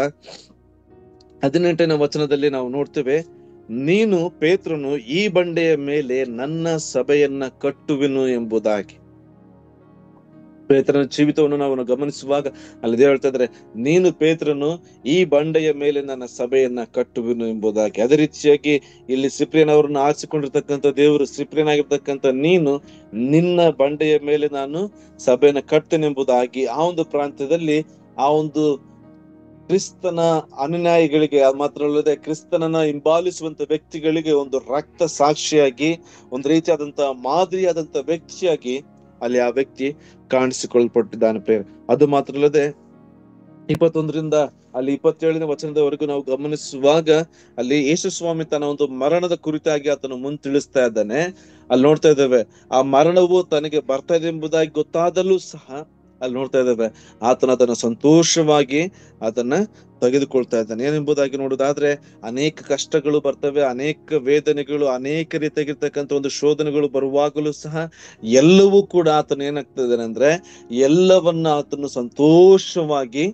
18ನೇ ವಚನದಲ್ಲಿ ನಾವು ನೋಡ್ತೇವೆ, ನೀನು ಪೇತ್ರನು ಈ ಬಂಡೆಯ ಮೇಲೆ ನನ್ನ ಸಭೆಯನ್ನ ಕಟ್ಟುವೆನು ಎಂಬುದಾಗಿ. ಪೇತ್ರನ ಜೀವಿತವನ್ನು ನಾವು ಗಮನಿಸುವಾಗ ಅಲ್ಲಿ ದೇವರು ಹೇಳ್ತಾ ಇದ್ರೆ, ನೀನು ಪೇತ್ರನು ಈ ಬಂಡೆಯ ಮೇಲೆ ನನ್ನ ಸಭೆಯನ್ನ ಕಟ್ಟುವೆನು ಎಂಬುದಾಗಿ. ಅದೇ ರೀತಿಯಾಗಿ ಇಲ್ಲಿ ಸಿಪ್ರಿಯನ್ ಅವರನ್ನು ಆರಿಸಿಕೊಂಡಿರ್ತಕ್ಕಂಥ ದೇವರು, ಸಿಪ್ರಿಯನಾಗಿರ್ತಕ್ಕಂಥ ನೀನು ನಿನ್ನ ಬಂಡೆಯ ಮೇಲೆ ನಾನು ಸಭೆಯನ್ನ ಕಟ್ಟೆನೆಂಬುದಾಗಿ ಆ ಒಂದು ಪ್ರಾಂತ್ಯದಲ್ಲಿ ಆ ಒಂದು ಕ್ರಿಸ್ತನ ಅನುಯಾಯಿಗಳಿಗೆ ಮಾತ್ರ ಅಲ್ಲದೆ ಕ್ರಿಸ್ತನನ್ನ ಹಿಂಬಾಲಿಸುವಂತ ವ್ಯಕ್ತಿಗಳಿಗೆ ಒಂದು ರಕ್ತ ಸಾಕ್ಷಿಯಾಗಿ, ಒಂದು ರೀತಿಯಾದಂತ ಮಾದರಿಯಾದಂತ ವ್ಯಕ್ತಿಯಾಗಿ ಅಲ್ಲಿ ಆ ವ್ಯಕ್ತಿ ಕಾಣಿಸಿಕೊಳ್ಪಟ್ಟಿದ್ದಾನೆ ಪ್ರೇರೆ. ಅದು ಮಾತ್ರ ಅಲ್ಲದೆ 21ರಿಂದ ಅಲ್ಲಿ 27ನೇ ವಚನದವರೆಗೂ ನಾವು ಗಮನಿಸುವಾಗ ಅಲ್ಲಿ ಯೇಸು ಸ್ವಾಮಿ ತನ್ನ ಒಂದು ಮರಣದ ಕುರಿತಾಗಿ ಆತನು ತಿಳಿಸ್ತಾ ಇದ್ದಾನೆ. ಅಲ್ಲಿ ನೋಡ್ತಾ ಇದ್ದೇವೆ, ಆ ಮರಣವು ತನಗೆ ಬರ್ತಾ ಇದೆ ಎಂಬುದಾಗಿ ಗೊತ್ತಾದಲ್ಲೂ ಸಹ ಅಲ್ಲಿ ನೋಡ್ತಾ ಇದ್ದೇವೆ ಆತನ ಅದನ್ನ ಸಂತೋಷವಾಗಿ ಅದನ್ನ ತೆಗೆದುಕೊಳ್ತಾ ಇದ್ದಾನೆ. ಏನೆಂಬುದಾಗಿ ನೋಡುದಾದ್ರೆ, ಅನೇಕ ಕಷ್ಟಗಳು ಬರ್ತವೆ, ಅನೇಕ ವೇದನೆಗಳು, ಅನೇಕ ರೀತಿಯಾಗಿರ್ತಕ್ಕಂಥ ಒಂದು ಶೋಧನೆಗಳು ಬರುವಾಗಲೂ ಸಹ ಎಲ್ಲವೂ ಕೂಡ ಆತನು ಏನಾಗ್ತದೆ ಅಂದ್ರೆ ಎಲ್ಲವನ್ನ ಆತನು ಸಂತೋಷವಾಗಿ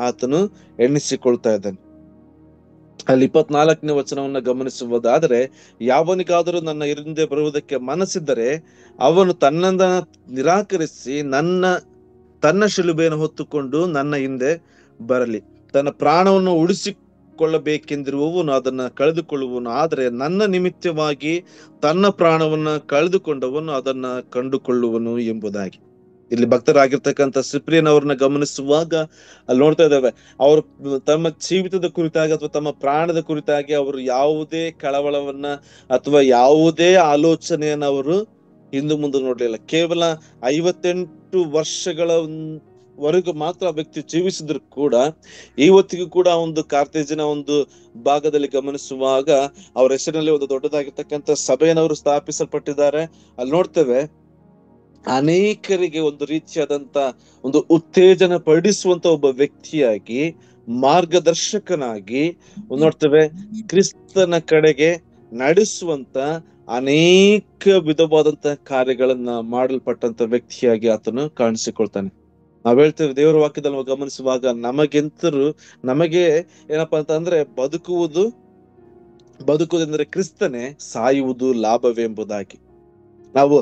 ಆತನು ಎಣಿಸಿಕೊಳ್ತಾ ಇದ್ದಾನೆ. ಅಲ್ಲಿ 24ನೇ ವಚನವನ್ನ ಗಮನಿಸುವುದಾದ್ರೆ, ಯಾವನಿಗಾದರೂ ನನ್ನ ಹಿಂದೆ ಬರುವುದಕ್ಕೆ ಮನಸ್ಸಿದ್ದರೆ ಅವನು ತನ್ನನ್ನ ನಿರಾಕರಿಸಿ ತನ್ನ ಶಿಲುಬೆಯನ್ನು ಹೊತ್ತುಕೊಂಡು ನನ್ನ ಹಿಂದೆ ಬರಲಿ. ತನ್ನ ಪ್ರಾಣವನ್ನು ಉಳಿಸಿಕೊಳ್ಳಬೇಕೆಂದಿರುವವನು ಅದನ್ನ ಕಳೆದುಕೊಳ್ಳುವನು, ಆದರೆ ನನ್ನ ನಿಮಿತ್ತವಾಗಿ ತನ್ನ ಪ್ರಾಣವನ್ನ ಕಳೆದುಕೊಂಡವನು ಅದನ್ನ ಕಂಡುಕೊಳ್ಳುವನು ಎಂಬುದಾಗಿ. ಇಲ್ಲಿ ಭಕ್ತರಾಗಿರ್ತಕ್ಕಂಥ ಸಿಪ್ರಿಯನ್ ಅವ್ರನ್ನ ಗಮನಿಸುವಾಗ ಅಲ್ಲಿ ನೋಡ್ತಾ ಇದ್ದೇವೆ, ಅವರು ತಮ್ಮ ಜೀವಿತದ ಕುರಿತಾಗಿ ಅಥವಾ ತಮ್ಮ ಪ್ರಾಣದ ಕುರಿತಾಗಿ ಅವರು ಯಾವುದೇ ಕಳವಳವನ್ನ ಅಥವಾ ಯಾವುದೇ ಆಲೋಚನೆಯನ್ನ ಅವರು ಹಿಂದೆ ಮುಂದೆ ನೋಡ್ಲಿಲ್ಲ. ಕೇವಲ 58 ವರ್ಷಗಳವರೆಗೂ ಮಾತ್ರ ಆ ವ್ಯಕ್ತಿ ಜೀವಿಸಿದ್ರು ಕೂಡ ಇವತ್ತಿಗೂ ಕೂಡ ಒಂದು ಕಾರ್ತೇಜಿನ ಒಂದು ಭಾಗದಲ್ಲಿ ಗಮನಿಸುವಾಗ ಅವರ ಹೆಸರಿನಲ್ಲಿ ಒಂದು ದೊಡ್ಡದಾಗಿರ್ತಕ್ಕಂಥ ಸಭೆಯನ್ನು ಸ್ಥಾಪಿಸಲ್ಪಟ್ಟಿದ್ದಾರೆ. ಅಲ್ಲಿ ನೋಡ್ತೇವೆ ಅನೇಕರಿಗೆ ಒಂದು ರೀತಿಯಾದಂತ ಒಂದು ಉತ್ತೇಜನ ಪಡಿಸುವಂತ ಒಬ್ಬ ವ್ಯಕ್ತಿಯಾಗಿ, ಮಾರ್ಗದರ್ಶಕನಾಗಿ ನೋಡ್ತೇವೆ, ಕ್ರಿಸ್ತನ ಕಡೆಗೆ ನಡೆಸುವಂತ ಅನೇಕ ವಿಧವಾದಂತಹ ಕಾರ್ಯಗಳನ್ನ ಮಾಡಲ್ಪಟ್ಟಂತ ವ್ಯಕ್ತಿಯಾಗಿ ಆತನು ಕಾಣಿಸಿಕೊಳ್ತಾನೆ. ನಾವ್ ಹೇಳ್ತೇವೆ, ದೇವರ ವಾಕ್ಯದಲ್ಲಿ ನಾವು ಗಮನಿಸುವಾಗ ನಮಗೆ ಏನಪ್ಪಾ ಅಂತ ಅಂದ್ರೆ ಬದುಕುವುದೆಂದ್ರೆ ಕ್ರಿಸ್ತನೇ, ಸಾಯುವುದು ಲಾಭವೇ ಎಂಬುದಾಗಿ. ನಾವು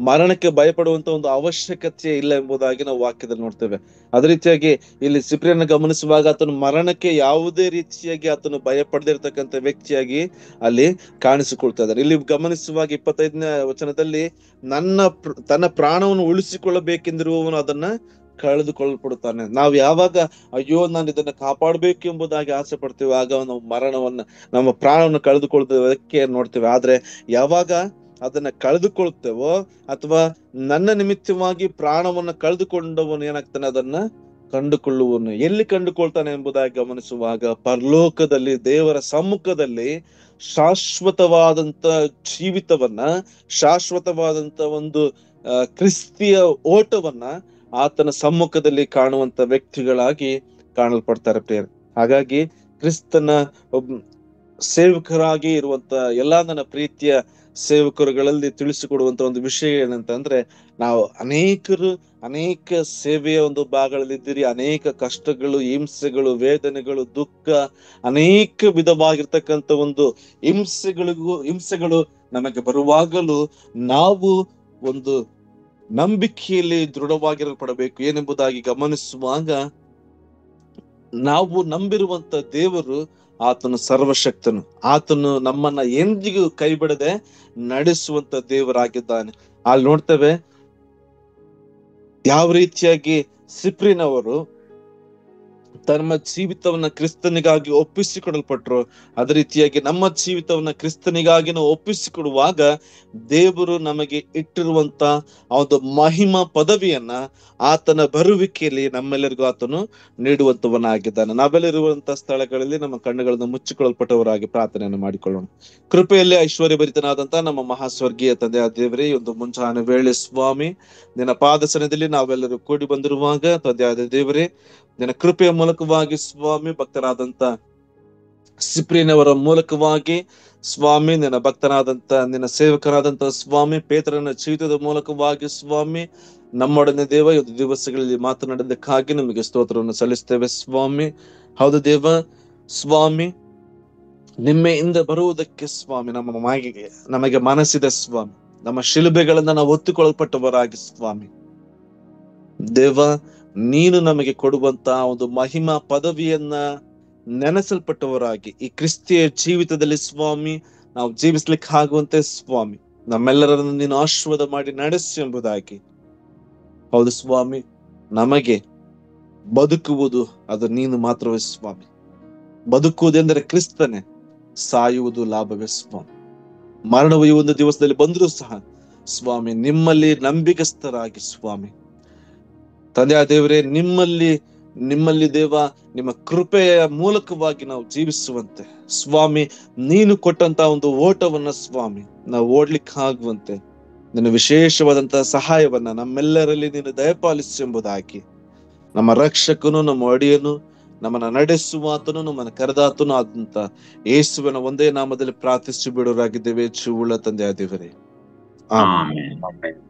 ಮರಣಕ್ಕೆ ಭಯಪಡುವಂತ ಒಂದು ಅವಶ್ಯಕತೆ ಇಲ್ಲ ಎಂಬುದಾಗಿ ನಾವು ವಾಕ್ಯದಲ್ಲಿ ನೋಡ್ತೇವೆ. ಅದೇ ರೀತಿಯಾಗಿ ಇಲ್ಲಿ ಸಿಪ್ರಿಯನ್ನ ಗಮನಿಸುವಾಗ ಆತನು ಮರಣಕ್ಕೆ ಯಾವುದೇ ರೀತಿಯಾಗಿ ಆತನು ಭಯ ಪಡೆದಿರ್ತಕ್ಕಂಥ ವ್ಯಕ್ತಿಯಾಗಿ ಅಲ್ಲಿ ಕಾಣಿಸಿಕೊಳ್ತಾ ಇದ್ದಾರೆ. ಇಲ್ಲಿ ಗಮನಿಸುವಾಗ 25ನೇ ವಚನದಲ್ಲಿ ತನ್ನ ಪ್ರಾಣವನ್ನು ಉಳಿಸಿಕೊಳ್ಳಬೇಕೆಂದಿರುವವನು ಅದನ್ನ ಕಳೆದುಕೊಳ್ಳಲ್ಪಡುತ್ತಾನೆ. ನಾವು ಯಾವಾಗ ಅಯ್ಯೋ ನಾನು ಇದನ್ನ ಕಾಪಾಡಬೇಕು ಎಂಬುದಾಗಿ ಆಸೆ ಪಡ್ತೇವೆ, ಆಗ ನಾವು ನಮ್ಮ ಪ್ರಾಣವನ್ನು ಕಳೆದುಕೊಳ್ಳುವುದಕ್ಕೆ ನೋಡ್ತೇವೆ. ಆದ್ರೆ ಯಾವಾಗ ಅದನ್ನ ಕಳೆದುಕೊಳ್ತೇವೋ ಅಥವಾ ನನ್ನ ನಿಮಿತ್ತವಾಗಿ ಪ್ರಾಣವನ್ನ ಕಳೆದುಕೊಂಡವನು ಏನಾಗ್ತಾನೆ, ಅದನ್ನ ಕಂಡುಕೊಳ್ಳುವನು. ಎಲ್ಲಿ ಕಂಡುಕೊಳ್ತಾನೆ ಎಂಬುದಾಗಿ ಗಮನಿಸುವಾಗ ಪರಲೋಕದಲ್ಲಿ ದೇವರ ಸಮ್ಮುಖದಲ್ಲಿ ಶಾಶ್ವತವಾದಂತ ಜೀವಿತವನ್ನ, ಶಾಶ್ವತವಾದಂತ ಒಂದು ಕ್ರಿಸ್ತಿಯ ಓಟವನ್ನ ಆತನ ಸಮ್ಮುಖದಲ್ಲಿ ಕಾಣುವಂತ ವ್ಯಕ್ತಿಗಳಾಗಿ ಕಾಣಲ್ಪಡ್ತಾರೆ ಪ್ರಿಯರೇ. ಹಾಗಾಗಿ ಕ್ರಿಸ್ತನ ಸೇವಕರಾಗಿ ಇರುವಂತ ಎಲ್ಲಾ ನನ್ನ ಪ್ರೀತಿಯ ಸೇವಕರುಗಳಲ್ಲಿ ತಿಳಿಸಿಕೊಡುವಂತ ಒಂದು ವಿಷಯ ಏನಂತಂದ್ರೆ, ನಾವು ಅನೇಕ ಸೇವೆಯ ಒಂದು ಭಾಗಗಳಲ್ಲಿದ್ದೀರಿ. ಅನೇಕ ಕಷ್ಟಗಳು, ಹಿಂಸೆಗಳು, ವೇದನೆಗಳು, ದುಃಖ, ಅನೇಕ ವಿಧವಾಗಿರ್ತಕ್ಕಂಥ ಒಂದು ಹಿಂಸೆಗಳು ನಮಗೆ ಬರುವಾಗಲೂ ನಾವು ಒಂದು ನಂಬಿಕೆಯಲ್ಲಿ ದೃಢವಾಗಿರಲ್ಪಡಬೇಕು ಏನೆಂಬುದಾಗಿ ಗಮನಿಸುವಾಗ, ನಾವು ನಂಬಿರುವಂತ ದೇವರು ಆತನು ಸರ್ವಶಕ್ತನು. ಆತನು ನಮ್ಮನ್ನ ಎಂದಿಗೂ ಕೈ ಬಿಡದೆ ನಡೆಸುವಂತ ದೇವರಾಗಿದ್ದಾನೆ. ಅಲ್ಲಿ ನೋಡ್ತೇವೆ ಯಾವ ರೀತಿಯಾಗಿ ಸಿಪ್ರಿನವರು ತಮ್ಮ ಜೀವಿತವನ್ನ ಕ್ರಿಸ್ತನಿಗಾಗಿ ಒಪ್ಪಿಸಿಕೊಡಲ್ಪಟ್ರು, ಅದೇ ರೀತಿಯಾಗಿ ನಮ್ಮ ಜೀವಿತವನ್ನ ಕ್ರಿಸ್ತನಿಗಾಗಿ ನಾವು ಒಪ್ಪಿಸಿಕೊಡುವಾಗ ದೇವರು ನಮಗೆ ಇಟ್ಟಿರುವಂತ ಆ ಒಂದು ಮಹಿಮಾ ಪದವಿಯನ್ನ ಆತನ ಬರುವಿಕೆಯಲ್ಲಿ ನಮ್ಮೆಲ್ಲರಿಗೂ ಆತನು ನೀಡುವಂತವನಾಗಿದ್ದಾನೆ. ನಾವೆಲ್ಲರಿರುವಂತಹ ಸ್ಥಳಗಳಲ್ಲಿ ನಮ್ಮ ಕಣ್ಣುಗಳನ್ನು ಮುಚ್ಚಿಕೊಳ್ಳಲ್ಪಟ್ಟವರಾಗಿ ಪ್ರಾರ್ಥನೆಯನ್ನು ಮಾಡಿಕೊಳ್ಳೋಣ. ಕೃಪೆಯಲ್ಲಿ ಐಶ್ವರ್ಯ ಭರಿತನಾದಂತ ನಮ್ಮ ಮಹಾಸ್ವರ್ಗೀಯ ತಂದೆಯ ದೇವರೇ, ಒಂದು ಮುಂಜಾನೆ ವೇಳೆ ಸ್ವಾಮಿ ನಿನ್ನ ಪಾದಸನದಲ್ಲಿ ನಾವೆಲ್ಲರೂ ಕೂಡಿ ಬಂದಿರುವಾಗ ತಂದೆಯಾದ ದೇವರೇ, ನಿನ್ನ ಕೃಪೆಯ ಮೂಲಕವಾಗಿ ಸ್ವಾಮಿ ಭಕ್ತರಾದಂತ ಸಿಪ್ರಿನವರ ಮೂಲಕವಾಗಿ ಸ್ವಾಮಿ, ನಿನ್ನ ಭಕ್ತನಾದಂತ ನಿನ್ನ ಸೇವಕರಾದಂತ ಸ್ವಾಮಿ ಪೇತ್ರನ ಜೀವಿತದ ಮೂಲಕವಾಗಿ ಸ್ವಾಮಿ ನಮ್ಮೊಡನೆ ದೇವ ಒಂದು ದಿವಸಗಳಲ್ಲಿ ಮಾತನಾಡೋದಕ್ಕಾಗಿ ನಮಗೆ ಸ್ತೋತ್ರವನ್ನು ಸಲ್ಲಿಸ್ತೇವೆ ಸ್ವಾಮಿ. ಹೌದು ದೇವ ಸ್ವಾಮಿ, ನಿಮ್ಮೆಯಿಂದ ಬರುವುದಕ್ಕೆ ಸ್ವಾಮಿ ನಮಗೆ ಮನಸ್ಸಿದೆ ಸ್ವಾಮಿ. ನಮ್ಮ ಶಿಲುಬೆಗಳನ್ನ ನಾವು ಒತ್ತುಕೊಳ್ಳಲ್ಪಟ್ಟವರಾಗಿ ಸ್ವಾಮಿ ದೇವ, ನೀನು ನಮಗೆ ಕೊಡುವಂತ ಒಂದು ಮಹಿಮಾ ಪದವಿಯನ್ನ ನೆನೆಸಲ್ಪಟ್ಟವರಾಗಿ ಈ ಕ್ರಿಸ್ತಿಯ ಜೀವಿತದಲ್ಲಿ ಸ್ವಾಮಿ ನಾವು ಜೀವಿಸ್ಲಿಕ್ಕೆ ಆಗುವಂತೆ ಸ್ವಾಮಿ ನಮ್ಮೆಲ್ಲರನ್ನು ನೀನು ಆಶೀರ್ವಾದ ಮಾಡಿ ನಡೆಸು ಎಂಬುದಾಗಿ. ಹೌದು ಸ್ವಾಮಿ, ನಮಗೆ ಬದುಕುವುದು ಅದು ನೀನು ಮಾತ್ರವೇ ಸ್ವಾಮಿ. ಬದುಕುವುದೆಂದರೆ ಕ್ರಿಸ್ತನೇ, ಸಾಯುವುದು ಲಾಭವೇ ಸ್ವಾಮಿ. ಮರಣವು ಈ ಒಂದು ದಿವಸದಲ್ಲಿ ಬಂದರೂ ಸಹ ಸ್ವಾಮಿ ನಿಮ್ಮಲ್ಲಿ ನಂಬಿಕಸ್ಥರಾಗಿ ಸ್ವಾಮಿ ತಂದೆಯ ದೇವರೇ, ನಿಮ್ಮಲ್ಲಿ ದೇವ ನಿಮ್ಮ ಕೃಪೆಯ ಮೂಲಕವಾಗಿ ನಾವು ಜೀವಿಸುವಂತೆ ಸ್ವಾಮಿ, ನೀನು ಕೊಟ್ಟಂತ ಒಂದು ಓಟವನ್ನ ಸ್ವಾಮಿ ನಾವು ಓಡ್ಲಿಕ್ಕೆ ಆಗುವಂತೆ ನಿನ್ನ ವಿಶೇಷವಾದಂತಹ ಸಹಾಯವನ್ನ ನಮ್ಮೆಲ್ಲರಲ್ಲಿ ನೀನು ದಯಪಾಲಿಸು ಎಂಬುದಾಗಿ ನಮ್ಮ ರಕ್ಷಕನು, ನಮ್ಮ ಒಡೆಯನು, ನಮ್ಮನ್ನ ನಡೆಸುವಾತನು, ನಮ್ಮನ್ನ ಕರೆದಾತನು ಆದಂತ ಯೇಸುವಿನ ಒಂದೇ ನಾಮದಲ್ಲಿ ಪ್ರಾರ್ಥಿಸಿ ಬಿಡೋರಾಗಿದ್ದೇವೆ ಜೀವವುಳ್ಳ ತಂದೆಯ ದೇವರೇ, ಆಮೆನ್.